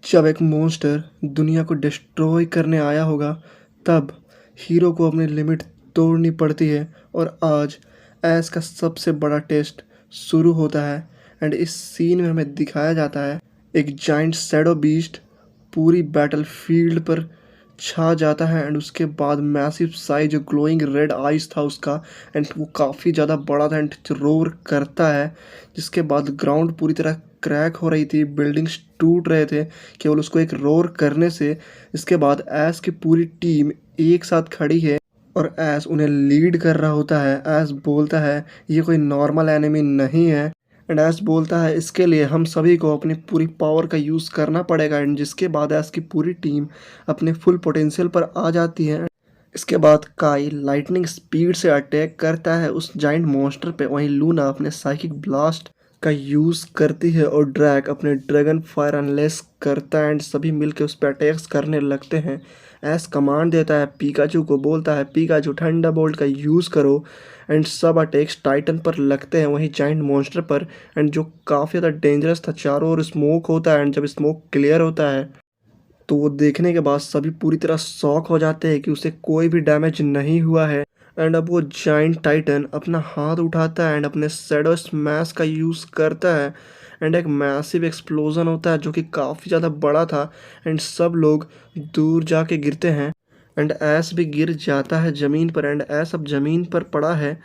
जब एक मॉन्स्टर दुनिया को डिस्ट्रॉय करने आया होगा, तब हीरो को अपनी लिमिट तोड़नी पड़ती है और आज ऐश का सबसे बड़ा टेस्ट शुरू होता है। एंड इस सीन में हमें दिखाया जाता है एक जाइंट शैडो बीस्ट पूरी बैटलफील्ड पर छा जाता है। एंड उसके बाद मैसिव साइज जो ग्लोइंग रेड आइज था उसका, एंड वो काफ़ी ज़्यादा बड़ा था एंड रोर करता है। जिसके बाद ग्राउंड पूरी तरह क्रैक हो रही थी, बिल्डिंग्स टूट रहे थे केवल उसको एक रोर करने से। इसके बाद ऐश की पूरी टीम एक साथ खड़ी है और ऐश उन्हें लीड कर रहा होता है। ऐश बोलता है ये कोई नॉर्मल एनिमी नहीं है। एंड ऐश बोलता है इसके लिए हम सभी को अपनी पूरी पावर का यूज़ करना पड़ेगा। एंड जिसके बाद ऐश की पूरी टीम अपने फुल पोटेंशियल पर आ जाती है। इसके बाद काई लाइटनिंग स्पीड से अटैक करता है उस जाइंट मॉन्स्टर पे। वहीं लूना अपने साइकिक ब्लास्ट का यूज़ करती है और ड्रैग अपने ड्रैगन फायर अनलेस करता है एंड सभी मिलकर उस पर अटैक्स करने लगते हैं। एस कमांड देता है पिकाचू को, बोलता है पिकाचू ठंडा बोल्ट का यूज़ करो। एंड सब अटैक्स टाइटन पर लगते हैं, वहीं जाइंट मॉन्स्टर पर। एंड जो काफ़ी ज़्यादा डेंजरस था, चारों ओर स्मोक होता है एंड जब स्मोक क्लियर होता है तो वो देखने के बाद सभी पूरी तरह शॉक हो जाते हैं कि उसे कोई भी डैमेज नहीं हुआ है। एंड अब वो जाइंट टाइटन अपना हाथ उठाता है एंड अपने शैडो स्मैश का यूज़ करता है। एंड एक मैसिव एक्सप्लोजन होता है जो कि काफ़ी ज़्यादा बड़ा था एंड सब लोग दूर जाके गिरते हैं। एंड ऐश भी गिर जाता है ज़मीन पर। एंड ऐश अब ज़मीन पर पड़ा है,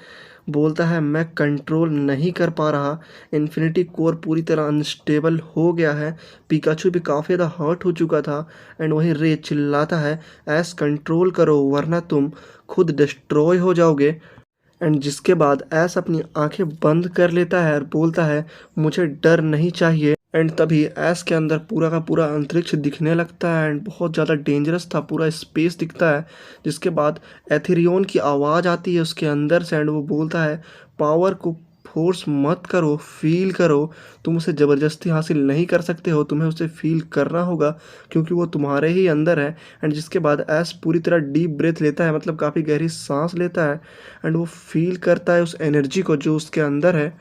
बोलता है मैं कंट्रोल नहीं कर पा रहा, इन्फिनिटी कोर पूरी तरह अनस्टेबल हो गया है। पिकाचू भी काफ़ी ज़्यादा हर्ट हो चुका था। एंड वहीं रे चिल्लाता है ऐश कंट्रोल करो वरना तुम खुद डिस्ट्रॉय हो जाओगे। एंड जिसके बाद ऐश अपनी आंखें बंद कर लेता है और बोलता है मुझे डर नहीं चाहिए। एंड तभी ऐश के अंदर पूरा का पूरा अंतरिक्ष दिखने लगता है एंड बहुत ज़्यादा डेंजरस था, पूरा स्पेस दिखता है। जिसके बाद एथेरियन की आवाज़ आती है उसके अंदर से एंड वो बोलता है पावर को फोर्स मत करो, फील करो। तुम उसे ज़बरदस्ती हासिल नहीं कर सकते हो, तुम्हें उसे फील करना होगा क्योंकि वो तुम्हारे ही अंदर है। एंड जिसके बाद ऐश पूरी तरह डीप ब्रेथ लेता है, मतलब काफ़ी गहरी सांस लेता है एंड वो फील करता है उस एनर्जी को जो उसके अंदर है।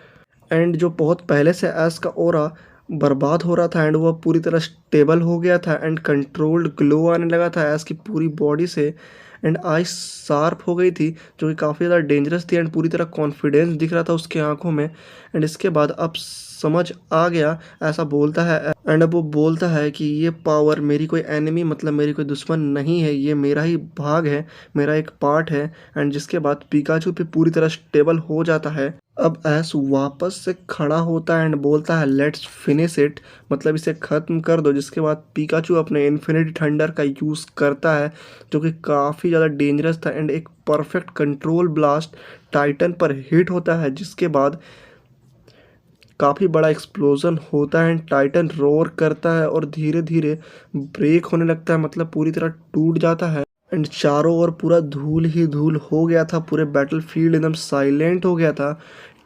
एंड जो बहुत पहले से ऐश का ऑरा बर्बाद हो रहा था एंड वो पूरी तरह स्टेबल हो गया था एंड कंट्रोल्ड ग्लो आने लगा था ऐश की पूरी बॉडी से। एंड आइज शार्प हो गई थी जो कि काफ़ी ज़्यादा डेंजरस थी एंड पूरी तरह कॉन्फिडेंस दिख रहा था उसके आंखों में। एंड इसके बाद अब समझ आ गया, ऐसा बोलता है। एंड अब वो बोलता है कि ये पावर मेरी कोई एनिमी मतलब मेरी कोई दुश्मन नहीं है, ये मेरा ही भाग है, मेरा एक पार्ट है। एंड जिसके बाद पिकाचू पे पूरी तरह स्टेबल हो जाता है। अब ऐश वापस से खड़ा होता है एंड बोलता है लेट्स फिनिश इट, मतलब इसे ख़त्म कर दो। जिसके बाद पिकाचू अपने इन्फिनिटी थंडर का यूज़ करता है जो कि काफ़ी ज़्यादा डेंजरस था एंड एक परफेक्ट कंट्रोल ब्लास्ट टाइटन पर हिट होता है। जिसके बाद काफ़ी बड़ा एक्सप्लोजन होता है एंड टाइटन रोर करता है और धीरे धीरे ब्रेक होने लगता है, मतलब पूरी तरह टूट जाता है। एंड चारों ओर पूरा धूल ही धूल हो गया था, पूरे बैटलफील्ड एकदम साइलेंट हो गया था।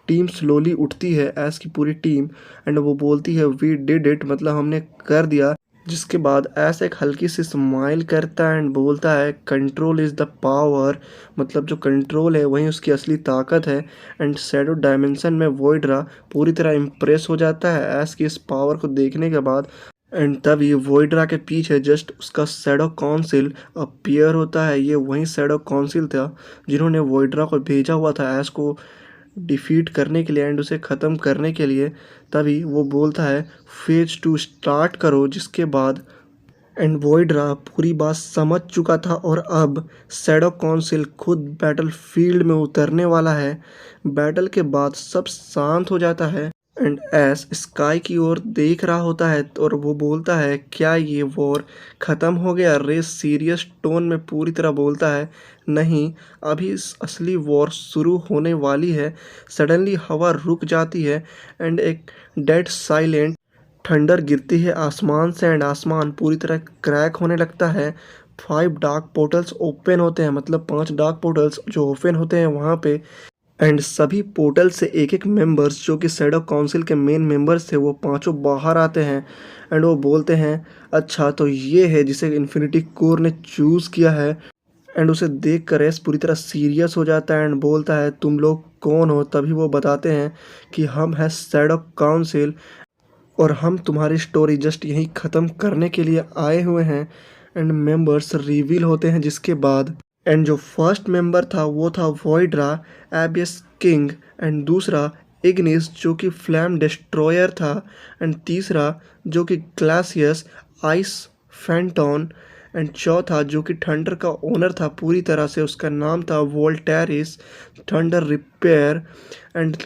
टीम स्लोली उठती है, ऐश की पूरी टीम, एंड वो बोलती है वी डिड इट, मतलब हमने कर दिया। जिसके बाद ऐश एक हल्की सी स्माइल करता है एंड बोलता है कंट्रोल इज़ द पावर, मतलब जो कंट्रोल है वही उसकी असली ताकत है। एंड शैडो डायमेंशन में वोइड्रा पूरी तरह इम्प्रेस हो जाता है ऐश की इस पावर को देखने के बाद। एंड तभी वोइड्रा के पीछे जस्ट उसका शैडो काउंसिल अपीयर होता है। ये वही शैडो काउंसिल था जिन्होंने वोइड्रा को भेजा हुआ था ऐश को डिफीट करने के लिए एंड उसे ख़त्म करने के लिए। तभी वो बोलता है फेज 2 स्टार्ट करो। जिसके बाद एंड वोइड्रा पूरी बात समझ चुका था और अब शैडो काउंसिल खुद बैटलफील्ड में उतरने वाला है। बैटल के बाद सब शांत हो जाता है एंड ऐश स्काई की ओर देख रहा होता है और वो बोलता है क्या ये वॉर ख़त्म हो गया। रे सीरियस टोन में पूरी तरह बोलता है नहीं, अभी इस असली वॉर शुरू होने वाली है। सडनली हवा रुक जाती है एंड एक डेड साइलेंट थंडर गिरती है आसमान से एंड आसमान पूरी तरह क्रैक होने लगता है। 5 डार्क पोर्टल्स ओपन होते हैं, मतलब 5 डार्क पोर्टल्स जो ओपन होते हैं वहाँ पे। एंड सभी पोर्टल से एक एक मेंबर्स जो कि शैडो काउंसिल के मेन मेंबर्स थे वो पांचों बाहर आते हैं। एंड वो बोलते हैं अच्छा तो ये है जिसे इन्फिनिटी कोर ने चूज़ किया है। एंड उसे देख कर एस पूरी तरह सीरियस हो जाता है एंड बोलता है तुम लोग कौन हो। तभी वो बताते हैं कि हम हैं शैडो काउंसिल और हम तुम्हारी स्टोरी जस्ट यहीं ख़त्म करने के लिए आए हुए हैं। एंड मेंबर्स रिवील होते हैं जिसके बाद। एंड जो फर्स्ट मेंबर था वो था वॉइड्रा, एबियस किंग। एंड दूसरा इग्निस जो कि फ्लैम डिस्ट्रॉयर था। एंड तीसरा जो कि ग्लासियस आइस फैंटोन। एंड चौथा जो कि थंडर का ओनर था पूरी तरह से, उसका नाम था वोल्टेरिस थंडर रिपेयर। एंड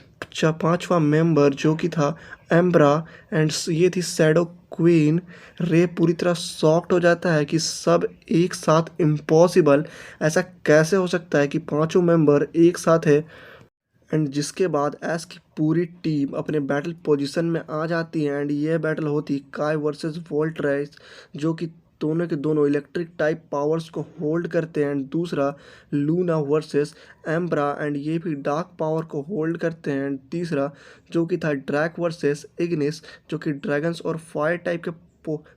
पांचवा मेंबर जो कि था एम्ब्रा। एंड ये थी शैडो क्वीन। रे पूरी तरह शॉक्ड हो जाता है कि सब एक साथ इम्पॉसिबल, ऐसा कैसे हो सकता है कि पांचों मेंबर एक साथ है। एंड जिसके बाद एस की पूरी टीम अपने बैटल पोजीशन में आ जाती है। एंड ये बैटल होती काय वर्सेस वोल्ट्रेस जो कि दोनों के दोनों इलेक्ट्रिक टाइप पावर्स को होल्ड करते हैं। एंड दूसरा लूना वर्सेस एम्ब्रा, एंड ये भी डार्क पावर को होल्ड करते हैं। एंड तीसरा जो कि था ड्रैक वर्सेस इग्निस जो कि ड्रैगन्स और फायर टाइप के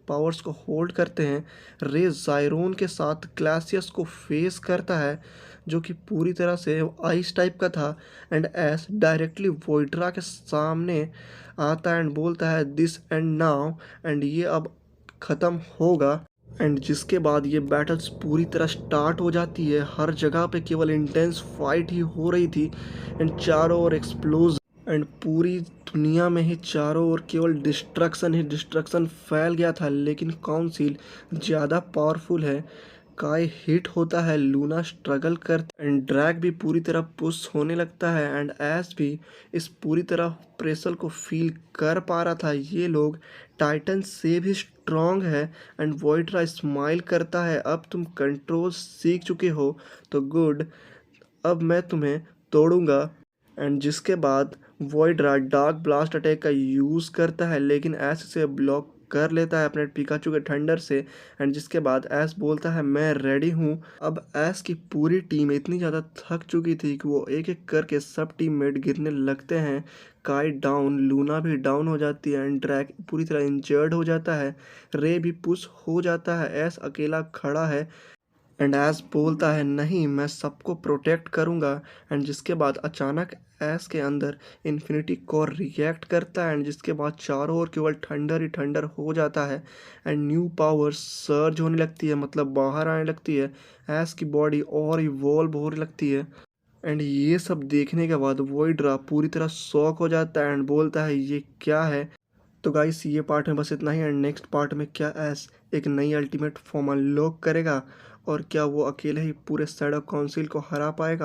पावर्स को होल्ड करते हैं। रे जायरोन के साथ ग्लासियस को फेस करता है जो कि पूरी तरह से आइस टाइप का था। एंड एस डायरेक्टली वोइड्रा के सामने आता है एंड बोलता है दिस एंड नाउ, एंड ये अब ख़त्म होगा। एंड जिसके बाद ये बैटल्स पूरी तरह स्टार्ट हो जाती है। हर जगह पे केवल इंटेंस फाइट ही हो रही थी। एंड चारों ओर एक्सप्लोज, एंड पूरी दुनिया में ही चारों ओर केवल डिस्ट्रक्शन ही डिस्ट्रक्शन फैल गया था। लेकिन काउंसिल ज़्यादा पावरफुल है। काय हिट होता है, लूना स्ट्रगल करती एंड ड्रैग भी पूरी तरह पुश होने लगता है। एंड एस भी इस पूरी तरह प्रेशर को फील कर पा रहा था। ये लोग टाइटन से भी स्ट्रांग है। एंड वॉइड्रा स्माइल करता है, अब तुम कंट्रोल सीख चुके हो तो गुड, अब मैं तुम्हें तोड़ूंगा। एंड जिसके बाद वॉइड्रा डार्क ब्लास्ट अटैक का यूज़ करता है लेकिन ऐस से ब्लॉक कर लेता है अपने पिकाचू के थंडर से। एंड जिसके बाद ऐस बोलता है मैं रेडी हूँ। अब ऐस की पूरी टीम इतनी ज़्यादा थक चुकी थी कि वो एक एक करके सब टीममेट गिरने लगते हैं। काय डाउन, लूना भी डाउन हो जाती है एंड ड्रैक पूरी तरह इंजर्ड हो जाता है। रे भी पुश हो जाता है, ऐस अकेला खड़ा है। एंड एस बोलता है नहीं मैं सबको प्रोटेक्ट करूँगा। एंड जिसके बाद अचानक एस के अंदर इन्फिनिटी कोर रिएक्ट करता है। एंड जिसके बाद चारों ओर केवल ठंडर ही ठंडर हो जाता है। एंड न्यू पावर सर्ज होने लगती है, मतलब बाहर आने लगती है। एस की बॉडी और इवॉल्व होने लगती है। एंड ये सब देखने के बाद वोइड्रा पूरी तरह शॉक हो जाता है एंड बोलता है ये क्या है। तो गाइस ये पार्ट में बस इतना ही। एंड नेक्स्ट पार्ट में क्या एस एक नई अल्टीमेट फॉर्म अनलॉक करेगा और क्या वो अकेले ही पूरे शैडो काउंसिल को हरा पाएगा।